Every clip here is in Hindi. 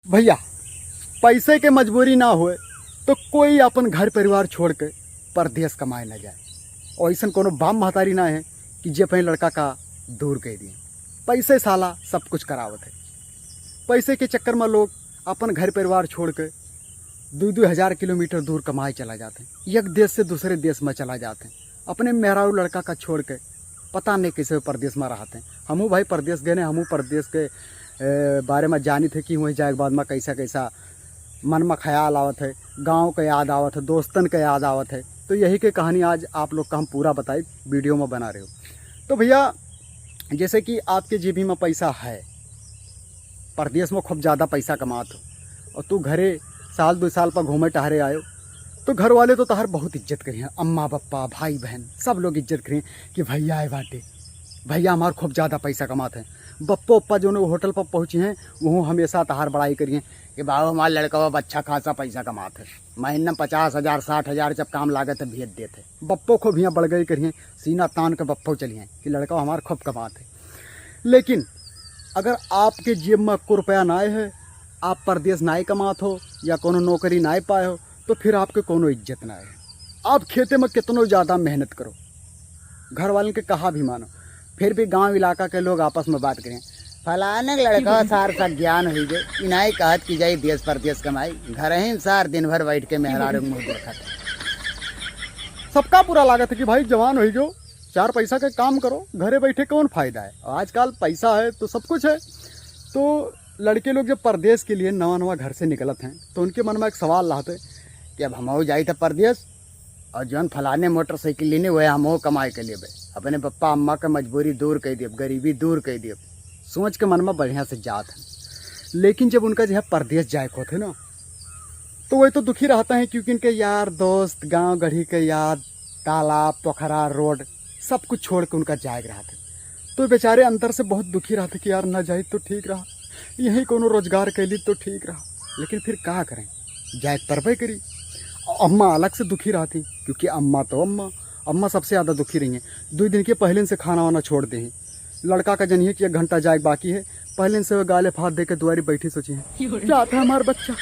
भैया पैसे के मजबूरी ना होए तो कोई अपन घर परिवार छोड़ के परदेश कमाए ना जाए। और ऐसा कोनो बाप महतारी ना है कि जे अपने लड़का का दूर कह दिए। पैसे साला सब कुछ करावत है। पैसे के चक्कर में लोग अपन घर परिवार छोड़ के 2-2 हज़ार किलोमीटर दूर कमाए चला जाते हैं। एक देश से दूसरे देश में चला जाते हैं अपने मेहरारू लड़का का छोड़ के। पता नहीं कैसे परदेश में रहते हैं। हमू भाई परदेश गए, हमू परदेश के बारे में जानी थे कि वहीं जाए के बाद में कैसा कैसा मन में ख्याल आवत है, गांव का याद आवत है, दोस्तन का याद आवत है। तो यही की कहानी आज आप लोग का हम पूरा बताए वीडियो में बना रहे हो। तो भैया जैसे कि आपके जेबी में पैसा है, परदेश में खूब ज़्यादा पैसा कमात हो और तू घरे साल 2 साल पर घूमे टहरे आयो, तो घर वाले तो तहार बहुत इज्जत करिए। अम्मा पप्पा भाई बहन सब लोग इज्जत करिए कि भैया आए बाटे, भैया हमारे खूब ज़्यादा पैसा कमाते हैं। बप्पो पप्पा जो होटल पर पहुँचे हैं वो हमेशा तहार बड़ाई करिए कि बाबू हमारा लड़का अब अच्छा खासा पैसा कमाते हैं, महीने में 50,000 60,000 जब काम लागत है भेज देते। बप्पो को भी बढ़ गई करिए, सीना तान के बप्पो चलिए कि लड़का हमारा खूब कमाते। लेकिन अगर आपके जेब में 1 रुपया ना है, आप परदेश ना कमात हो या कोनो नौकरी ना पाए हो, तो फिर आपके कोनो इज्जत ना है। आप खेते में कितनो ज़्यादा मेहनत करो, घर वालों के कहा भी मानो, फिर भी गांव इलाका के लोग आपस में बात करें फलाने लड़का सार सा ज्ञान हुई गए, इनाई कहत की जाई देश परदेश कमाई, घर ही सार दिन भर बैठ के मेहरारू मुँह देखा था। सबका पूरा लागत है कि भाई जवान हो गयो, 4 पैसा का काम करो, घरे बैठे कौन फायदा है। आजकल पैसा है तो सब कुछ है। तो लड़के लोग जब परदेश के लिए नवा घर से निकलत हैं तो उनके मन में एक सवाल रहते कि अब हम जाए थे परदेश और जौन फलाने मोटरसाइकिल लेने हुए हम कमाए के लिए अपने पप्पा अम्मा का मजबूरी दूर कर दिए, गरीबी दूर कर दिए, सोच के मन में बढ़िया से जात हैं। लेकिन जब उनका जो है परदेश जाए को थे ना, तो वही तो दुखी रहता है क्योंकि इनके यार दोस्त गांव गढ़ी के याद, तालाब पोखरा रोड सब कुछ छोड़ के उनका जाग रहा था। तो बेचारे अंदर से बहुत दुखी रहते कि यार न जाए तो ठीक रहा, यही कोनो रोजगार कैली तो ठीक रहा। लेकिन फिर क्या करें, जाए परबे करी। अम्मा अलग से दुखी रहती क्योंकि अम्मा सबसे ज़्यादा दुखी रही हैं। 2 दिन के पहले से खाना वाना छोड़ दे हैं। लड़का का जनिए कि 1 घंटा जाए बाकी है, पहले से वो गाले फाड़ दे के दुआरी बैठी सोची है क्या था हमारा बच्चा,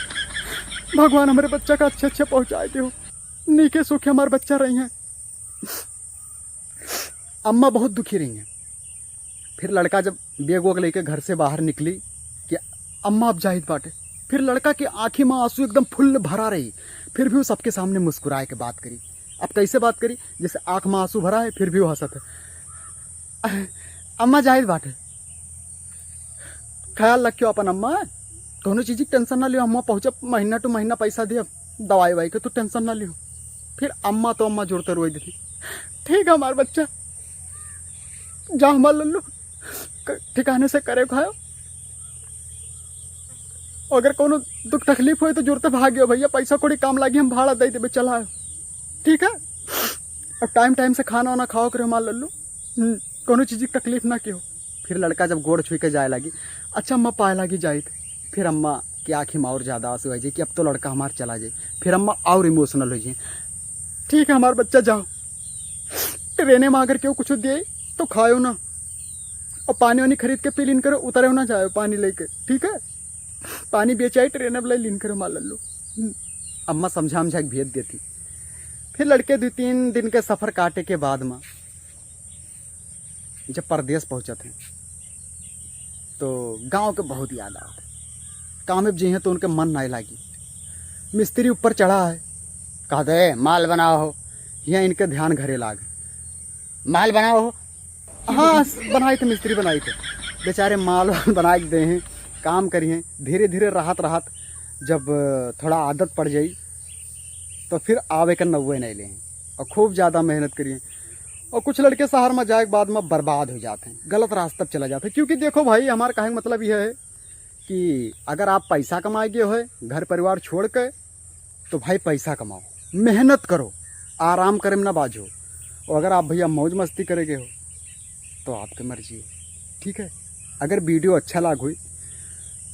भगवान हमारे बच्चा का अच्छे पहुँचाए दे हो, नीके सूखे हमारे बच्चा रही हैं। अम्मा बहुत दुखी रही हैं। फिर लड़का जब बैग वोग लेके घर से बाहर निकली कि अम्मा अब जाहिद बाटे, फिर लड़का की आंखी में आंसू एकदम फुल भरा रही, फिर भी वो सबके सामने मुस्कुराए के बात करी। अब कैसे बात करी, जैसे आंख में आंसू भरा है फिर भी वो हंसत है। अम्मा जाहिद बाटे, ख्याल रखियो अपन अम्मा, दोनों चीज़ की टेंशन ना लियो, अम्मा पहुँचे महीना टू महीना पैसा दिए दवाई वाई के, तो टेंशन ना लियो। फिर अम्मा तो अम्मा जोड़ते रोई देती, ठीक है हमारा बच्चा जा हमारा लल्लू ठिकाने से करे खाओ, अगर कोनो दुख तकलीफ हो तो जुड़ते भाग्यो भैया, पैसा कोड़ी काम लागी हम भाड़ा दे देवे चला है, ठीक है। अब टाइम से खाना वाना खाओ करे हमारा लल्लू, कोनो चीज़ की तकलीफ ना क्यों। फिर लड़का जब गोड़ छुई के जाए लगी, अच्छा अम्मा पाए लगी जाए, फिर अम्मा की आँखी में और ज़्यादा आंसू आ जाए कि अब तो लड़का हमारा चला जाए। फिर अम्मा और इमोशनल हो जाए, ठीक है हमारा बच्चा जाओ, ट्रेने में अगर क्यों कुछ दिए तो खाओ ना, और पानी वानी खरीद के पी लीन करो, उतरे ना जाए पानी लेके, ठीक है। पानी बेचाई ट्रेन में लीन करो मार लल्लू। अम्मा समझा के भेज देती। फिर लड़के 2-3 दिन के सफ़र काटे के बाद में जब परदेश पहुँचे थे तो गांव के बहुत याद आते। काम में जी हैं तो उनके मन नहीं लगी। मिस्त्री ऊपर चढ़ा है, कहा दे माल बनाओ हो, यहाँ इनके ध्यान घरे लाग, माल बनाओ हो। हाँ बनाए थे, मिस्त्री बनाए थे बेचारे, माल बना के दे हैं, काम करिए। धीरे धीरे राहत जब थोड़ा आदत पड़ जाई तो फिर आवे का नव्वे नहीं लें और खूब ज़्यादा मेहनत करिए। और कुछ लड़के शहर में जाए के बाद में बर्बाद हो जाते हैं, गलत रास्ते पर चला जाते हैं। क्योंकि देखो भाई हमारा कहने का मतलब यह है कि अगर आप पैसा कमाए गए हो घर परिवार छोड़ के, तो भाई पैसा कमाओ, मेहनत करो, आराम करे में ना बाजो। और अगर आप भैया मौज मस्ती करेंगे हो तो आपकी मर्जी है, ठीक है। अगर वीडियो अच्छा लग हुई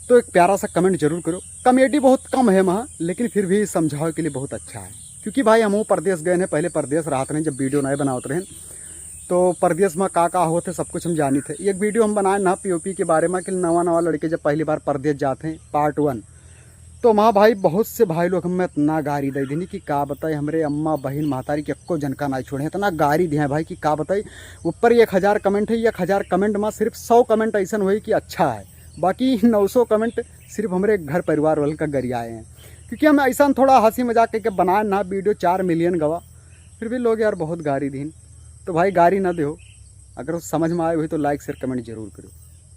तो एक प्यारा सा कमेंट जरूर करो। कॉमेडी बहुत कम है वहाँ, लेकिन फिर भी समझाओ के लिए बहुत अच्छा है। क्योंकि भाई हम परदेश गए हैं, पहले परदेश रहते रहे, जब वीडियो नए बनाते रहे तो परदेश में का होते सब कुछ हम जानी थे। एक वीडियो हम बनाए ना पीओपी के बारे में कि नवा लड़के जब पहली बार परदेश जाते हैं पार्ट 1, तो वहाँ भाई बहुत से भाई लोग हमें इतना गारी दे देनी कि का बताए, हमरे अम्मा बहन महतारी के अक्को जनका ना छोड़े, इतना गारी दिए भाई कि का बताई। ऊपर 1000 कमेंट है, 1000 कमेंट में सिर्फ 100 कमेंट ऐसा हुई कि अच्छा है, बाकी 900 कमेंट सिर्फ हमारे घर परिवार वाले का गरियाए हैं। क्योंकि हम ऐसा थोड़ा हंसी मजाक करके बनाए ना वीडियो 4 मिलियन गवा, फिर भी लोग यार बहुत गारी दीन। तो भाई गारी ना दो, अगर समझ में आए हुई तो लाइक शेयर कमेंट जरूर करो।